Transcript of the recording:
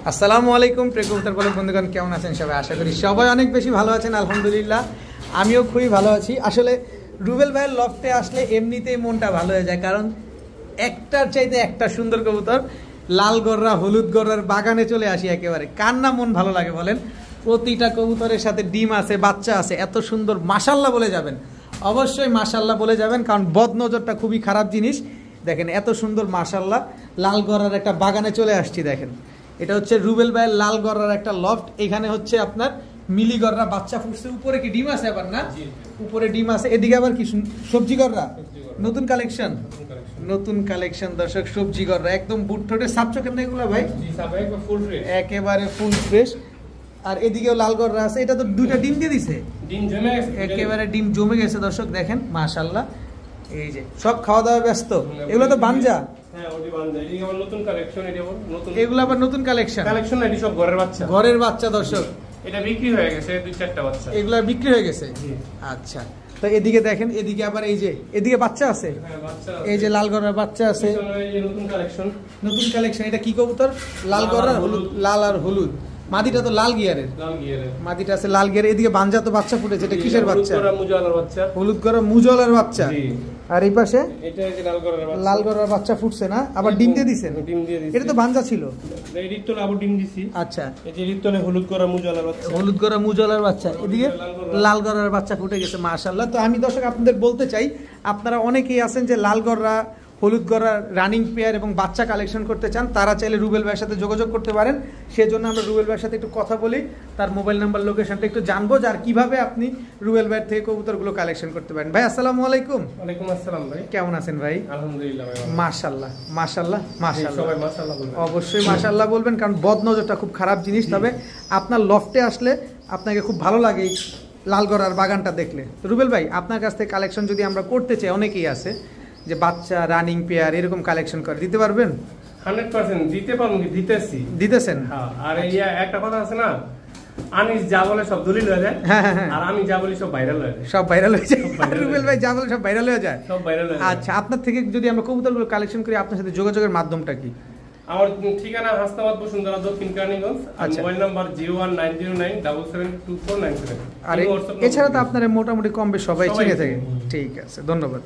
আসসালামু আলাইকুম প্রিয় কবুতর পালক বন্ধুগণ, কেমন আছেন সবাই? আশা করি সবাই অনেক বেশি ভালো আছেন। আলহামদুলিল্লাহ আমিও খুবই ভালো আছি। আসলে রুবেল ভাইয়ের লফটে আসলে এমনিতেই মনটা ভালো হয়ে যায়, কারণ একটার চাইতে একটা সুন্দর কবুতর, লাল গররা হলুদ গররার বাগানে চলে আসি একেবারে। কার না মন ভালো লাগে বলেন? প্রতিটা কবুতরের সাথে ডিম আছে, বাচ্চা আছে, এত সুন্দর। মাশাল্লাহ বলে যাবেন, অবশ্যই মাশাল্লাহ বলে যাবেন, কারণ বদনজরটা খুবই খারাপ জিনিস। দেখেন এত সুন্দর মাশাল্লাহ লাল গররার একটা বাগানে চলে আসছি। দেখেন এটা হচ্ছে রুবেল ভাইয়ের লাল গররার একটা লফট। এখানে হচ্ছে আপনার মিলি গররা বাচ্চা ফুটছে। উপরে কি ডিম আছে আবার? না, উপরে ডিম আছে। এদিকে আবার কি সবজি গররা, নতুন কালেকশন, নতুন কালেকশন দর্শক। সবজি গররা একদম বুট ঠোঁটে সাপ চোখের না এগুলো ভাই? একেবারে ফুল ফ্রেশ। আর এদিকেও লাল গররা আছে। এটা তো দুইটা ডিম দিয়ে দিছে, একেবারে ডিম জমে গেছে দর্শক। দেখেন মাশাআল্লাহ, এই যে সব খাওয়া দাওয়া ব্যস্ত। এগুলো তো বানজা, এগুলো আবার নতুন কালেকশন। সব ঘরের বাচ্চা, ঘরের বাচ্চা দর্শক। এটা বিক্রি হয়ে গেছে, 2-4টা বাচ্চা এগুলা বিক্রি হয়ে গেছে। আচ্ছা, তো এদিকে দেখেন, এদিকে আবার এই যে এদিকে বাচ্চা আছে, এই যে লাল গররার বাচ্চা আছে, নতুন কালেকশন। নতুন কালেকশন। এটা কি কবুতর? লাল গররা হলুদ, লাল আর হলুদ। মাদিটা তো লাল গিয়ারের, মাদিটা আছে লাল গিয়ারের। এদিকে বানজা তো বাচ্চা ফুটেছে। এটা কিসের বাচ্চা? হলুদ গররা মুজলার বাচ্চা। আর এই পাশে লাল গররার বাচ্চা ফুটছে না, আবার ডিম দিয়ে দিছেন। এটা তো বানজা ছিল। আচ্ছা, হলুদ গররা মুজলার বাচ্চা, হলুদ গররা মুজলার বাচ্চা। এদিকে লাল গররার বাচ্চা ফুটে গেছে মাশাআল্লাহ। তো আমি দর্শক আপনাদের বলতে চাই, আপনারা অনেকেই আছেন যে লাল গররা হলুদ গররা রানিং পেয়ার এবং বাচ্চা কালেকশন করতে চান, তারা চাইলে রুবেল ভাইয়ের সাথে যোগাযোগ করতে পারেন। সেজন্য আমরা রুবেল ভাইয়ের সাথে একটু কথা বলি, তার মোবাইল নাম্বার লোকেশনটা একটু জানবো, যার কিভাবে আপনি রুবেল ভাইয়ের থেকে কবুতরগুলো কালেকশন করতে পারেন। ভাই আসসালামু আলাইকুম। ওয়ালাইকুম আসসালাম ভাই, কেমন আছেন ভাই? আলহামদুলিল্লাহ ভাই, মাশাআল্লাহ মাশাআল্লাহ মাশাআল্লাহ। সবাই মাশাআল্লাহ বলবেন, অবশ্যই মাশাআল্লাহ বলবেন, কারণ বদনজরটা খুব খারাপ জিনিস। তবে আপনার লফটে আসলে আপনাকে খুব ভালো লাগে এই লাল গররার বাগানটা দেখলে। তো রুবেল ভাই, আপনার কাছ থেকে কালেকশন যদি আমরা করতে চাই, অনেকেই আছে যে বাচ্চা রানিং পেয়ার এরকম কালেকশন করে, দিতে পারবেন? 100% দিতে পারবো, দিতেছি, দিতেছেন। আর একটা কথা আছে না, আনিস যা বলে সব দলিল হয়ে যায়, আর আমি যা বলি সব ভাইরাল হয়ে যায়, সব ভাইরাল হয়ে যায়। রুবেল ভাই যা বলে সব ভাইরাল হয়ে যায়, সব ভাইরাল হয়ে যায়। আচ্ছা, আপনার থেকে যদি আমরা কবুতরগুলো কালেকশন করি, আপনার সাথে যোগাযোগের মাধ্যমটা কি? আমার ঠিকানা হাসনাবাদ বসুন্ধরা, দক্ষিণ কেরানীগঞ্জ। আর মোবাইল নাম্বার 01909772497। আর এছাড়া তো আপনারা মোটামুটি কম বেশ সবাই চিনে থাকে। ঠিক আছে, ধন্যবাদ।